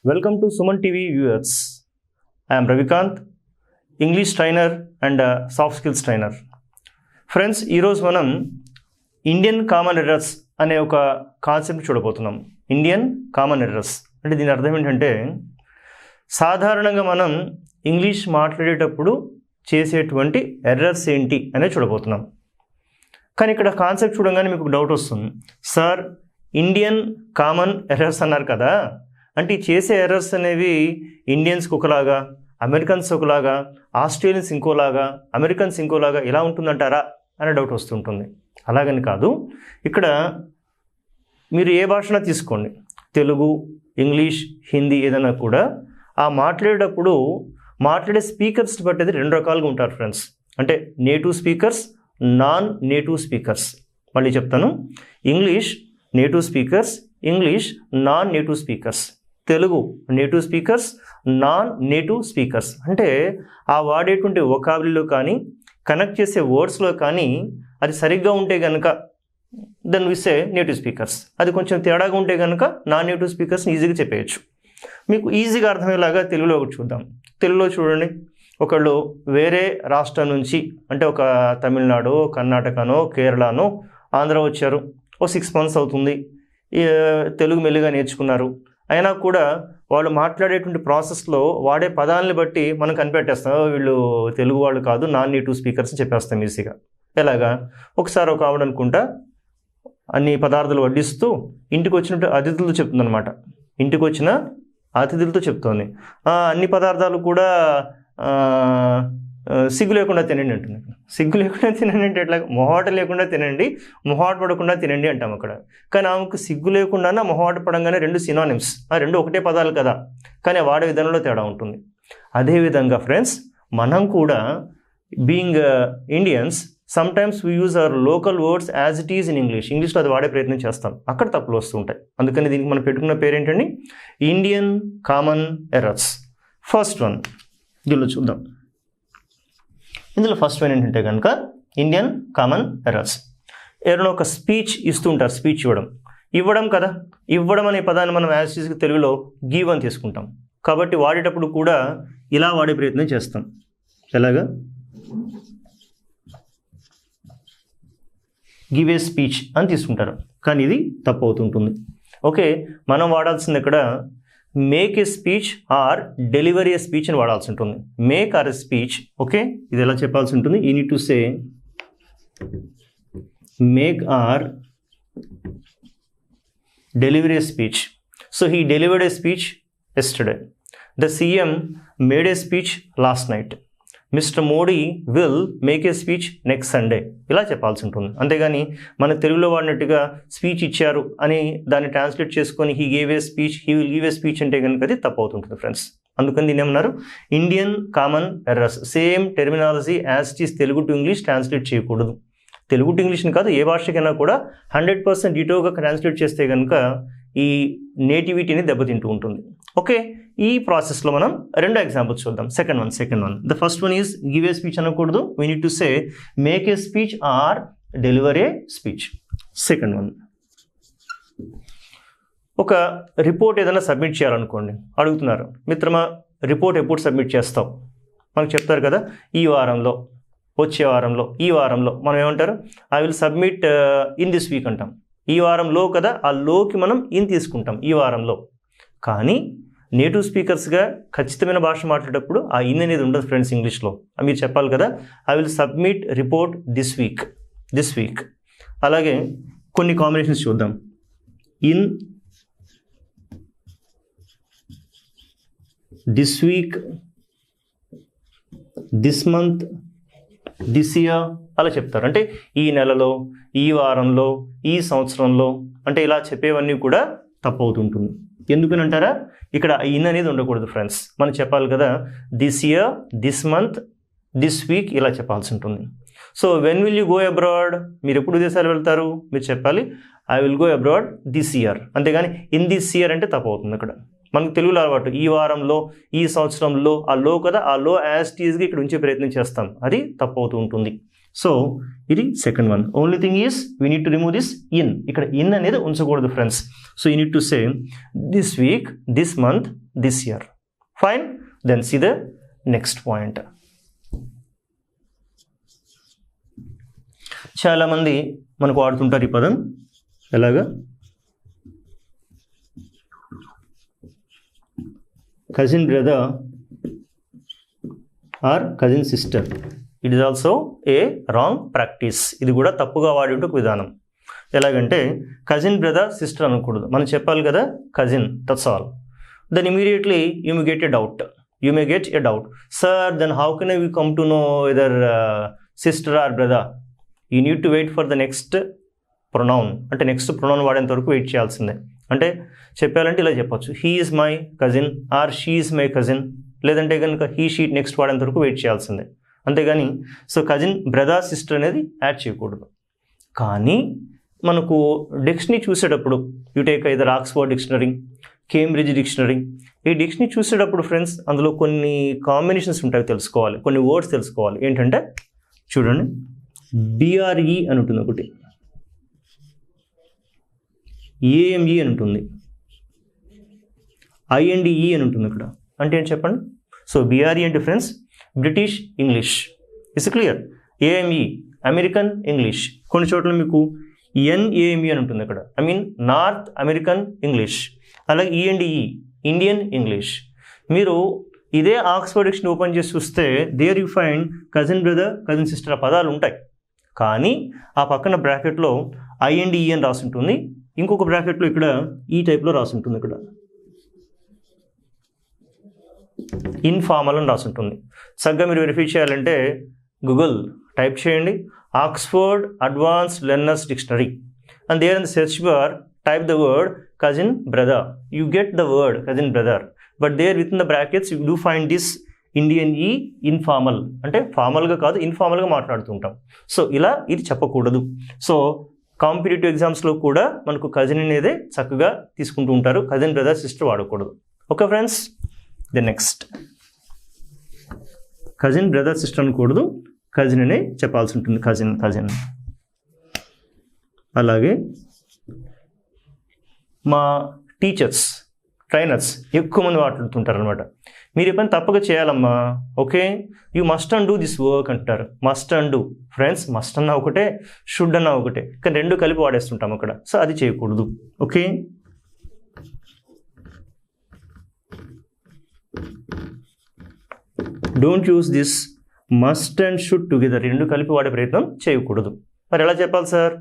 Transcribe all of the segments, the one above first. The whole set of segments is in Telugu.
Welcome to Suman TV viewers. I am Ravikant, English trainer and soft skills trainer. Friends, ఈరోజు మనం ఇండియన్ కామన్ ఎర్రర్స్ అనే ఒక కాన్సెప్ట్ చూడబోతున్నాం. ఇండియన్ కామన్ ఎర్రర్స్ అంటే దీని అర్థం ఏంటంటే సాధారణంగా మనం ఇంగ్లీష్ మాట్లాడేటప్పుడు చేసేటువంటి ఎర్రర్స్ ఏంటి అనేది చూడబోతున్నాం. కానీ ఇక్కడ కాన్సెప్ట్ చూడగానే మీకు డౌట్ వస్తుంది, సార్ ఇండియన్ కామన్ ఎర్రర్స్ అన్నారు కదా, అంటే చేసే ఎర్రర్స్ అనేవి ఇండియన్స్కి ఒకలాగా, అమెరికన్స్ ఒకలాగా, ఆస్ట్రేలియన్స్ ఇంకోలాగా, అమెరికన్స్ ఇంకోలాగా ఎలా ఉంటుందంటారా అనే డౌట్ వస్తుంటుంది. అలాగని కాదు, ఇక్కడ మీరు ఏ భాషన తీసుకోండి, తెలుగు, ఇంగ్లీష్, హిందీ ఏదైనా కూడా ఆ మాట్లాడేటప్పుడు మాట్లాడే స్పీకర్స్ బట్టి రెండు రకాలుగా ఉంటారు ఫ్రెండ్స్. అంటే native speakers, non native speakers. మళ్ళీ చెప్తాను, English native speakers, English non native speakers. Telugu native speakers, non native speakers. అంటే ఆ వాడేటువంటి వొకాబులరీలో కానీ కనెక్ట్ చేసే వర్డ్స్లో కానీ అది సరిగ్గా ఉంటే కనుక then we say native speakers. అది కొంచెం తేడాగా ఉంటే కనుక నాన్ నేటివ్ స్పీకర్స్ని ఈజీగా చెప్పేయచ్చు. మీకు ఈజీగా అర్థమయ్యేలాగా తెలుగులో ఒకటి చూద్దాం. తెలుగులో చూడండి, ఒకళ్ళు వేరే రాష్ట్రం నుంచి, అంటే ఒక తమిళనాడు, కర్ణాటకనో, కేరళనో, ఆంధ్ర వచ్చారు. 6 months అవుతుంది, తెలుగు మెల్లిగా నేర్చుకున్నారు. అయినా కూడా వాళ్ళు మాట్లాడేటువంటి ప్రాసెస్లో వాడే పదాలని బట్టి మనం కనిపెట్టేస్తాం, వీళ్ళు తెలుగు వాళ్ళు కాదు, నాన్ నేటివ్ స్పీకర్స్ చెప్పేస్తాం ఈజీగా. ఎలాగా, ఒకసారి ఒక ఆవిడ అనుకుంటా అన్ని పదార్థాలు వడ్డిస్తూ ఇంటికి వచ్చినట్టు అతిథులతో చెప్తుందనమాట. ఇంటికి వచ్చిన అతిథులతో చెప్తోంది, అన్ని పదార్థాలు కూడా సిగ్గు లేకుండా తినండి అంటుంది. సిగ్గు లేకుండా తినండి అంటే ఎట్లా, మొహాట లేకుండా తినండి, మొహాట పడకుండా తినండి అంటాం అక్కడ. కానీ ఆమెకు సిగ్గు లేకుండా మొహాట పడంగానే రెండు సినానిమ్స్, రెండు ఒకటే పదాలు కదా, కానీ వాడే విధానంలో తేడా ఉంటుంది. అదేవిధంగా ఫ్రెండ్స్, మనం కూడా being Indians sometimes we use our local words as it is in English. ఇంగ్లీష్లో అది వాడే ప్రయత్నం చేస్తాం, అక్కడ తప్పులు వస్తూ ఉంటాయి. అందుకని దీనికి మనం పెట్టుకున్న పేరు ఏంటండి, Indian common errors. First one దీనిలో చూద్దాం. ఇందులో ఫస్ట్ వన్ ఏంటంటే కనుక ఇండియన్ కామన్ ఎర్రర్స్. ఎవరైనా ఒక స్పీచ్ ఇస్తూ ఉంటారు, స్పీచ్ ఇవ్వడం కదా, ఇవ్వడం అనే పదాన్ని మనం యాజ్ యూజ్గా తెలుగులో గివ్ అని తీసుకుంటాం. కాబట్టి వాడేటప్పుడు కూడా ఇలా వాడే ప్రయత్నం చేస్తాం. ఎలాగా, గివ్ ఏ స్పీచ్ అని తీసుకుంటారు, కానీ ఇది తప్పు అవుతుంటుంది. ఓకే, మనం వాడాల్సింది ఇక్కడ make a speech or delivery a speech అని వాడాల్సి ఉంటుంది. Make or a speech, okay, ఇది ఎలా చెప్పాల్సి ఉంటుంది, you need to say make or delivery a speech. So he delivered a speech yesterday. The CM made a speech last night. Mister Modi will make a speech next Sunday. ఇలా చెప్పాల్సి ఉంటుంది. అంతేగాని మన తెలుగులో వాడినట్టుగా స్పీచ్ ఇచ్చారు అని దాన్ని ట్రాన్స్లేట్ చేసుకొని he gave a speech, he will give a speech అంటే కనుక అది తప్పు అవుతుంటుంది ఫ్రెండ్స్. అందుకని దీన్ని ఏమన్నారు, Indian common errors. Same terminology as it is Telugu to English translate చేయకూడదు. తెలుగు టు ఇంగ్లీష్ని కాదు, ఏ భాషకైనా కూడా 100% డిటోగా ట్రాన్స్లేట్ చేస్తే కనుక ఈ నేటివిటీని దెబ్బతింటూ ఉంటుంది. ఓకే, ఈ ప్రాసెస్లో మనం రెండు ఎగ్జాంపుల్స్ చూద్దాం. Second one. The first one is give a speech అనకూడదు, we need to say make a speech or deliver a speech. Second one, ఒక రిపోర్ట్ ఏదైనా సబ్మిట్ చేయాలనుకోండి, అడుగుతున్నారు, మిత్రమా రిపోర్ట్ ఎప్పుడు సబ్మిట్ చేస్తావు, మనకు చెప్తారు కదా, ఈ వారంలో, వచ్చే వారంలో, ఈ వారంలో. మనం ఏమంటారు, I will submit in this week అంటాం. ఈ వారంలో కదా, ఆ లోకి మనం ఇన్ తీసుకుంటాం, ఈ వారంలో. కానీ నేటివ్ స్పీకర్స్గా ఖచ్చితమైన భాష మాట్లాడేటప్పుడు ఆ ఇన్ అనేది ఉండదు ఫ్రెండ్స్ ఇంగ్లీష్లో. మీరు చెప్పాలి కదా, I will submit report this week. అలాగే కొన్ని కాంబినేషన్స్ చూద్దాం. In this week, this month, this year అలా చెప్తారు. అంటే ఈ నెలలో, ఈ వారంలో, ఈ సంవత్సరంలో, అంటే ఇలా చెప్పేవన్నీ కూడా తప్పు అవుతుంటుంది. ఎందుకని అంటారా, ఇక్కడ ఇన్ అనేది ఉండకూడదు ఫ్రెండ్స్. మనం చెప్పాలి కదా, this year, this month, this week ఇలా చెప్పాల్సి ఉంటుంది. So when will you go abroad, మీరు ఎప్పుడు విదేశాలు వెళ్తారు, మీరు చెప్పాలి I will go abroad this year. అంతేగాని ఇన్ దిస్ ఇయర్ అంటే తప్పు అవుతుంది. అక్కడ మనకు తెలుగులో అలవాటు ఈ వారంలో, ఈ సంవత్సరంలో, ఆ లో కదా, ఆ లో యాజ్ టీజ్గా ఇక్కడ ఉంచే ప్రయత్నం చేస్తాం, అది తప్పు అవుతూ ఉంటుంది. సో ఇది second one. Only thing is we need to remove this in. ఇక్కడ ఇన్ అనేది ఉంచకూడదు friends. So you need to say this week, this month, this year. Fine. Then see the next point. చాలామంది మనకు వాడుతుంటారు ఈ పదం. ఎలాగా? Cousin brother or cousin sister. It is also a wrong practice. ఇది కూడా తప్పుగా వాడే ఒక విధానం. ఎలాగంటే కజిన్ బ్రదర్ సిస్టర్ అనకూడదు. మనం చెప్పాలి కదా cousin, that's all. Then immediately you may get a doubt. Sir, then how can I we come to know whether sister or brother? You need to wait for the next pronoun. అంటే నెక్స్ట్ ప్రొనౌన్ వాడేంత వరకు వెయిట్ చేయాల్సిందే. అంటే చెప్పాలంటే ఇలా చెప్పొచ్చు, he is my cousin or she is my cousin. లేదంటే కనుక హీ షీట్ నెక్స్ట్ వాడేంత వరకు వెయిట్ చేయాల్సిందే. అంతేగాని సో కజిన్ బ్రదర్ సిస్టర్ అనేది యాడ్ చేయకూడదు. కానీ మనకు డిక్షనరీ చూసేటప్పుడు you take either Oxford dictionary, Cambridge dictionary. ఈ డిక్షనరీ చూసేటప్పుడు ఫ్రెండ్స్ అందులో కొన్ని కాంబినేషన్స్ ఉంటాయి, తెలుసుకోవాలి. కొన్ని వర్డ్స్ తెలుసుకోవాలి. ఏంటంటే చూడండి, బిఆర్ఈ అని ఉంటుంది ఒకటి, ఏఎంఈ అని ఉంటుంది, ఐఎన్డిఈ అని ఉంటుంది. ఇక్కడ అంటే ఏంటి చెప్పండి? సో బిఆర్ఈ అంటే friends British English, is clear. AME American English. కొన్ని చోట్ల మీకు ఎన్ఏఎంఈ అని ఉంటుంది ఇక్కడ, I mean north American English. అలాగే ఈఎన్డిఈ ఇండియన్ ఇంగ్లీష్. మీరు ఇదే ఆక్స్ఫర్డ్ డిక్షనరీ ఓపెన్ చేసి చూస్తే there you find cousin brother, cousin sister ఆ పదాలు ఉంటాయి. కానీ ఆ పక్కన బ్రాకెట్లో ఐఎన్డిఈ అని రాసి ఉంటుంది. ఇంకొక బ్రాకెట్లో ఇక్కడ ఈ టైప్లో రాసి ఉంటుంది. ఇక్కడ ఇన్ఫార్మల్ అని రాసి ఉంటుంది. చక్కగా మీరు వెరిఫై చేయాలంటే గూగుల్ టైప్ చేయండి Oxford advanced learners dictionary and there in the search bar type the word cousin brother. You get the word cousin brother, but there with in the brackets you do find this Indian E informal. అంటే ఫార్మల్గా కాదు, ఇన్ఫార్మల్గా మాట్లాడుతుంటాం. సో ఇలా ఇది చెప్పకూడదు. సో కాంపిటేటివ్ ఎగ్జామ్స్లో కూడా మనకు కజిన్ అనేదే చక్కగా తీసుకుంటూ ఉంటారు. కజిన్ బ్రదర్ సిస్టర్ వాడకూడదు. Okay friends. The next cousin brother sister అనకూడదు, కజిన్ అనే చెప్పాల్సి ఉంటుంది. కజిన్. అలాగే మా టీచర్స్, ట్రైనర్స్ ఎక్కువ మంది మాట్లాడుతుంటారు అనమాట. మీరు ఎప్పుడైనా తప్పక చేయాలమ్మా, okay, you must and do this work అంటారు. Must and do friends, must అన్నా ఒకటే, షుడ్ అన్నా ఒకటే, కానీ రెండు కలిపి వాడేస్తుంటాం అక్కడ. సో అది చేయకూడదు. Okay. Don't use this must and should together. రెండు కలిపి వాడే ప్రయత్నం చేయకూడదు. మరి ఎలా చెప్పాలి sir?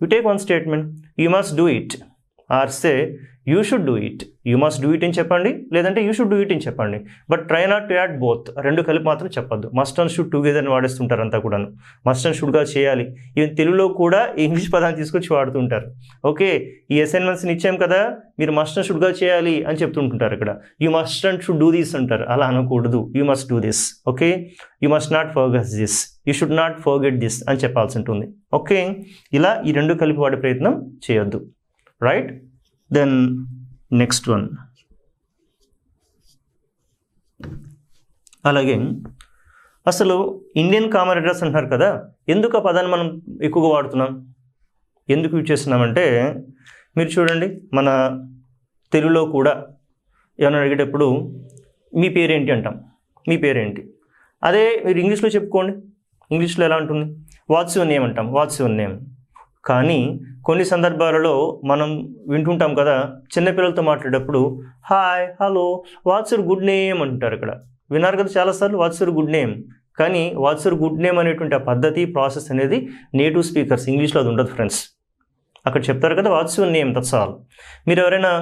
You take one statement, you must do it or say you should do it. You must do it అని చెప్పండి, లేదంటే యూ షుడ్ డూ ఇట్ అని చెప్పండి. But try not to add both. రెండు కలిపి మాత్రం చెప్పొద్దు. మస్ట్ అండ్ షుడ్ టుగెదర్ అని వాడేస్తుంటారు అంతా కూడాను. మస్ట్ అండ్ షుడ్గా చేయాలి. ఈవెన్ తెలుగులో కూడా ఇంగ్లీష్ పదాన్ని తీసుకొచ్చి వాడుతుంటారు. ఓకే, ఈ అసైన్మెంట్స్ని ఇచ్చాం కదా, మీరు మస్ట్ అండ్ షుడ్గా చేయాలి అని చెప్తుంటుంటారు. ఇక్కడ you must and should do this అంటారు. అలా అనకూడదు. You must do this. Okay, you must not forget this, you should not forget this అని చెప్పాల్సి ఉంటుంది. ఓకే, ఇలా ఈ రెండు కలిపి వాడే ప్రయత్నం చేయొద్దు. రైట్. Then next one. అలాగే అసలు ఇండియన్ కామన్ అడ్రస్ అంటున్నారు కదా, ఎందుకు ఆ పదాన్ని మనం ఎక్కువగా వాడుతున్నాం, ఎందుకు యూజ్ చేస్తున్నామంటే మీరు చూడండి, మన తెలుగులో కూడా ఏమైనా అడిగేటప్పుడు మీ పేరేంటి అంటాం. మీ పేరేంటి? అదే మీరు ఇంగ్లీష్లో చెప్పుకోండి. ఇంగ్లీష్లో ఎలా ఉంటుంది? వాట్స్ యువర్ నేమ్ అంటాం. What's your name. కానీ కొన్ని సందర్భాలలో మనం వింటుంటాం కదా, చిన్నపిల్లలతో మాట్లాడేటప్పుడు hi, hello, what's your good name అంటారు. ఇక్కడ విన్నారు కదా చాలాసార్లు, వాట్స్ యువర్ గుడ్ నేమ్. కానీ వాట్స్ యువర్ గుడ్ నేమ్ అనేటువంటి ఆ పద్ధతి, ప్రాసెస్ అనేది నేటివ్ స్పీకర్స్ ఇంగ్లీష్లో అది ఉండదు ఫ్రెండ్స్. అక్కడ చెప్తారు కదా what's your name, that's all. మీరు ఎవరైనా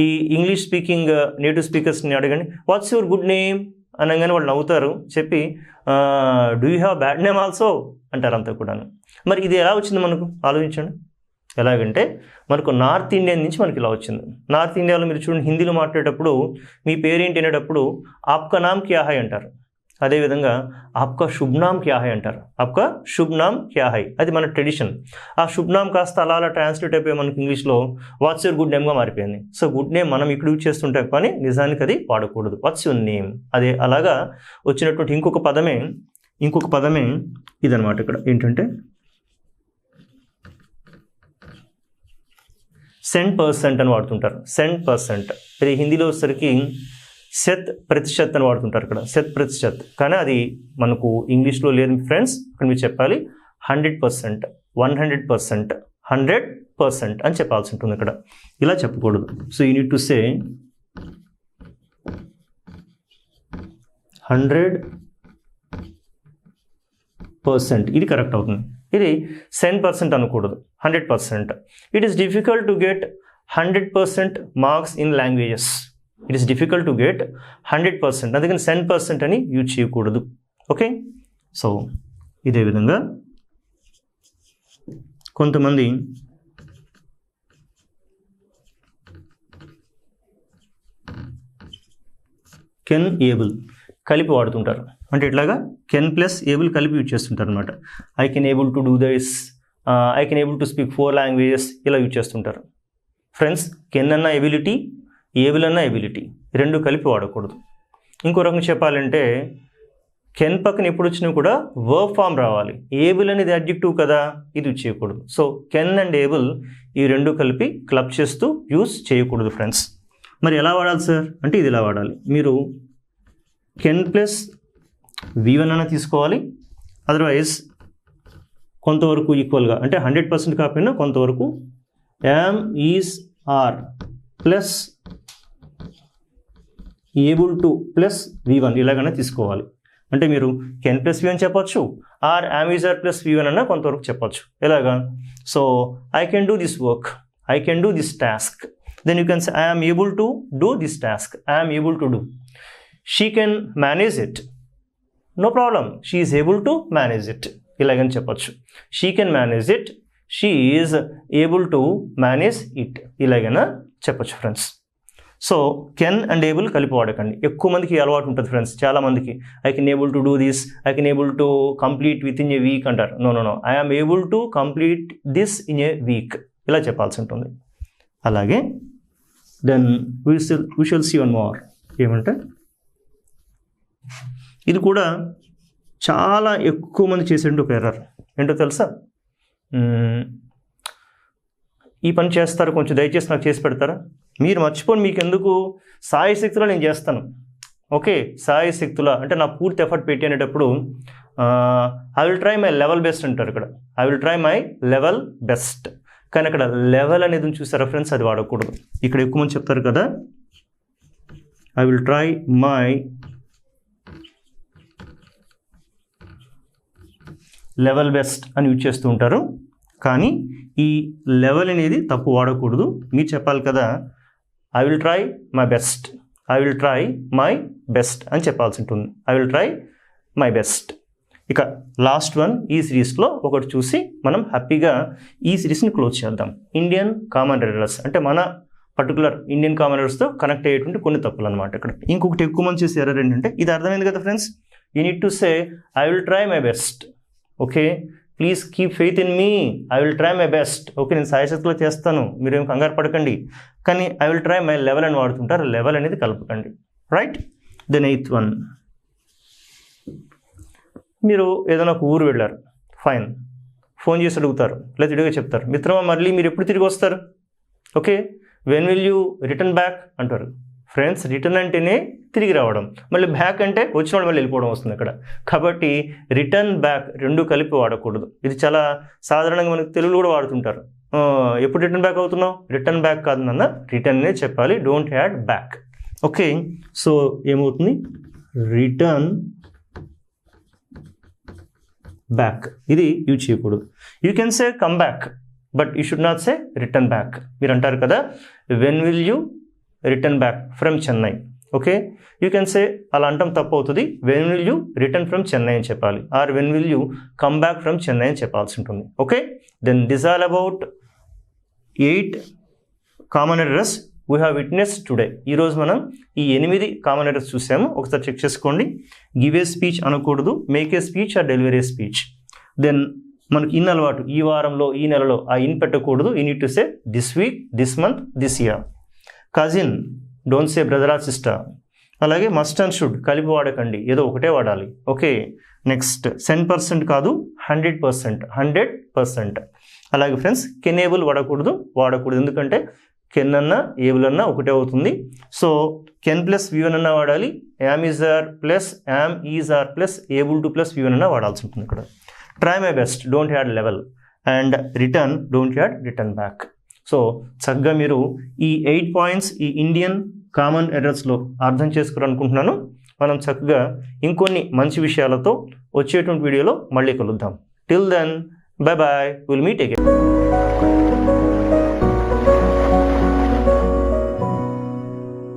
ఈ ఇంగ్లీష్ స్పీకింగ్ నేటివ్ స్పీకర్స్ని అడగండి వాట్స్ యువర్ గుడ్ నేమ్ అనగానే వాళ్ళు నవ్వుతారు. చెప్పి do you have bad name also అంటారు అంతా కూడాను. మరి ఇది ఎలా వచ్చింది మనకు ఆలోచించండి. ఎలాగంటే మనకు నార్త్ ఇండియన్ నుంచి మనకి ఇలా వచ్చింది. నార్త్ ఇండియాలో మీరు చూడండి, హిందీలో మాట్లాడేటప్పుడు మీ పేరేంటి అనేటప్పుడు ఆప్కా నామ్ క్యా హై అంటారు. అదేవిధంగా ఆప్కా శుభ్ నామ్ క్యా హై అంటారు. ఆప్కా శుభ్ నామ్ క్యా హై, అది మన ట్రెడిషన్. ఆ శుభ్ నామ్ కాస్త అలా అలా ట్రాన్స్లేట్ అయిపోయి మనకి ఇంగ్లీష్లో వాట్స్ యువర్ గుడ్ నేమ్గా మారిపోయింది. సో గుడ్ నేమ్ మనం ఇక్కడ యూజ్ చేస్తుంటాం, కానీ నిజానికి అది వాడకూడదు. వాట్స్ యువర్ నేమ్, అదే అలాగా వచ్చినటువంటి ఇంకొక పదమే ఇంకొక పదమే ఇదనమాట. ఇక్కడ ఏంటంటే %% అని వాడుతుంటారు. %%. ఇది హిందీలో వచ్చేసరికి శత్ ప్రతిశత్ అని వాడుతుంటారు. ఇక్కడ %%. కానీ అది మనకు ఇంగ్లీష్లో లేదు ఫ్రెండ్స్. ఇక్కడ మీరు చెప్పాలి 100%, 100%, 100% అని చెప్పాల్సి ఉంటుంది. ఇక్కడ ఇలా చెప్పకూడదు. సో యూ నీడ్ టు సే 100%. ఇది కరెక్ట్ అవుతుంది. ఇది 10% అనకూడదు, 100%. It is difficult to get 100% marks in languages. It is difficult to get 100%. అందుకని 10% అని యూజ్ చేయకూడదు. ఓకే, సో ఇదే విధంగా కొంతమంది కెన్ ఏబుల్ కలిపి వాడుతుంటారు. అంటే ఇట్లాగా కెన్ ప్లస్ ఏబుల్ కలిపి యూజ్ చేస్తుంటారు అనమాట. I can able to do this, I can able to speak 4 languages ఇలా యూజ్ చేస్తుంటారు. ఫ్రెండ్స్, కెన్ అన్న ఎబిలిటీ, ఏబుల్ అన్న ఎబిలిటీ, రెండు కలిపి వాడకూడదు. ఇంకో రకంగా చెప్పాలంటే కెన్ పక్కన ఎప్పుడు వచ్చినా కూడా వర్బ్ ఫామ్ రావాలి. ఏబుల్ అనేది అడ్జెక్టివ్ కదా, ఇది యూజ్ చేయకూడదు. సో కెన్ అండ్ ఏబుల్ ఈ రెండు కలిపి క్లబ్ చేస్తూ యూజ్ చేయకూడదు ఫ్రెండ్స్. మరి ఎలా వాడాలి సార్ అంటే ఇది ఇలా వాడాలి. మీరు కెన్ ప్లస్ V1 అన్న తీసుకోవాలి. అదర్వైజ్ కొంతవరకు ఈక్వల్గా అంటే 100% కాకపోయినా కొంతవరకు am, is, are plus able to plus V1 ఇలాగైనా తీసుకోవాలి. అంటే మీరు కెన్ ప్లస్ V1 చెప్పొచ్చు, or am, is, are plus V1 అన్న కొంతవరకు చెప్పొచ్చు. ఎలాగా? So I can do this work, I can do this task. Then you can say I am able to do this task, I am able to do. She can manage it, no problem, she is able to manage it. ఇలాగని చెప్పొచ్చు. She can manage it, she is able to manage it. ఇలాగైనా చెప్పొచ్చు friends. So can and able కలిపి వాడకండి. ఎక్కువ మందికి అలవాటు ఉంటుంది ఫ్రెండ్స్, చాలా మందికి I can able to do this, I can able to complete with in a week అంటారు. No, I am able to complete this in a week ఇలా చెప్పాల్సి ఉంటుంది. అలాగే then we shall see one more. ఏమంటే ఇది కూడా చాలా ఎక్కువ మంది చేసే ఒక ఎర్రర్ ఏంటో తెలుసా? ఈ పని చేస్తారు, కొంచెం దయచేసి నాకు చేసి పెడతారా? మీరు మర్చిపోండి, మీకు ఎందుకు, సాయి శక్తిలో నేను చేస్తాను. ఓకే, సాయి శక్తిలో అంటే నా పూర్తి ఎఫర్ట్ పెట్టి అనేటప్పుడు I will try my level best అంటారు. ఇక్కడ I will try my level best. కానీ అక్కడ లెవెల్ అనేది చూసారా ఫ్రెండ్స్, అది వాడకూడదు. ఇక్కడ ఎక్కువ మంది చెప్తారు కదా I will try my level best అని యూజ్ చేస్తూ ఉంటారు. కానీ ఈ లెవెల్ అనేది తప్పు వాడకూడదు. మీరు చెప్పాలి కదా I will try my best, I will try my best అని చెప్పాల్సి ఉంటుంది. I will try my best. ఇక లాస్ట్ వన్ ఈ సిరీస్లో ఒకటి చూసి మనం హ్యాపీగా ఈ సిరీస్ని క్లోజ్ చేద్దాం. ఇండియన్ కామన్ ఎర్రర్స్ అంటే మన పర్టికులర్ ఇండియన్ కామన్ ఎర్రర్స్తో కనెక్ట్ అయ్యేటువంటి కొన్ని తప్పులు అనమాట. ఇక్కడ ఇంకొకటి ఎక్కువ మంది చేసే ఎర్రర్ ఏంటంటే, ఇది అర్థమైంది కదా friends, you need to say I will try my best. Okay, please keep faith in me, I will try my best. Okay, నేను సాయశక్తిలో చేస్తాను, మీరేం కంగారు పడకండి. కానీ I will try my level అని వాడుతుంటారు. లెవెల్ అనేది కలపకండి. రైట్. దెన్ 8th వన్, మీరు ఏదైనా ఒక ఊరు వెళ్ళారు, ఫైన్, ఫోన్ చేసి అడుగుతారు లేదా ఇడిగా చెప్తారు, మిత్రమా మళ్ళీ మీరు ఎప్పుడు తిరిగి వస్తారు? Okay, when will you return back అంటారు. ఫ్రెండ్స్, రిటర్న్ అంటేనే తిరిగి రావడం, మళ్ళీ బ్యాక్ అంటే వచ్చిన వాళ్ళు మళ్ళీ వెళ్ళిపోవడం వస్తుంది ఇక్కడ. కాబట్టి రిటర్న్ బ్యాక్ రెండు కలిపి వాడకూడదు. ఇది చాలా సాధారణంగా మనకు తెలుగులో కూడా వాడుతుంటారు. ఎప్పుడు రిటర్న్ బ్యాక్ అవుతున్నావు? రిటర్న్ బ్యాక్ కాదు నాన్న, రిటర్న్నే చెప్పాలి, don't add back. Okay, so ఏమవుతుంది? రిటర్న్ బ్యాక్ ఇది యూజ్ చేయకూడదు. You can say come back, but you should not say return back. మీరు అంటారు కదా when will you return back from Chennai. Okay, you can say అలా అంటాం తప్పు అవుతుంది. When will you return from Chennai అని చెప్పాలి, or when will you come back from Chennai అని చెప్పాల్సి ఉంటుంది. Okay, then this all about 8 common errors we have witness today. ఈరోజు మనం ఈ 8 కామన్ ఎర్రర్స్ చూసాము. ఒకసారి చెక్ చేసుకోండి. గివ్ ఏ స్పీచ్ అనకూడదు, make a speech or delivery a speech. Then మనకి ఇన్ అలవాటు, ఈ వారంలో ఈ నెలలో ఆ ఇన్ పెట్టకూడదు. You need to say this week, this month, this year. Cousin, don't say brother or sister. అలాగే మస్ట్ అండ్ షుడ్ కలిపి వాడకండి, ఏదో ఒకటే వాడాలి. ఓకే, నెక్స్ట్ 10% కాదు 100%. అలాగే ఫ్రెండ్స్ కెనేబుల్ వాడకూడదు ఎందుకంటే కెన్ అన్నా ఏబుల్ అన్నా ఒకటే అవుతుంది. సో కెన్ ప్లస్ V1 అన్నా వాడాలి, am is are plus am is are plus able to plus V1 అన్నా వాడాల్సి ఉంటుంది ఇక్కడ. Try my best, don't add level, and return, don't add return back. So చక్కగా మీరు ఈ 8 పాయింట్స్ ఈ ఇండియన్ కామన్ ఎర్రర్స్లో అర్థం చేసుకోవాలనుకుంటున్నాను. మనం చక్కగా ఇంకొన్ని మంచి విషయాలతో వచ్చేటువంటి వీడియోలో మళ్ళీ కలుద్దాం. Till then, bye bye, will meet again.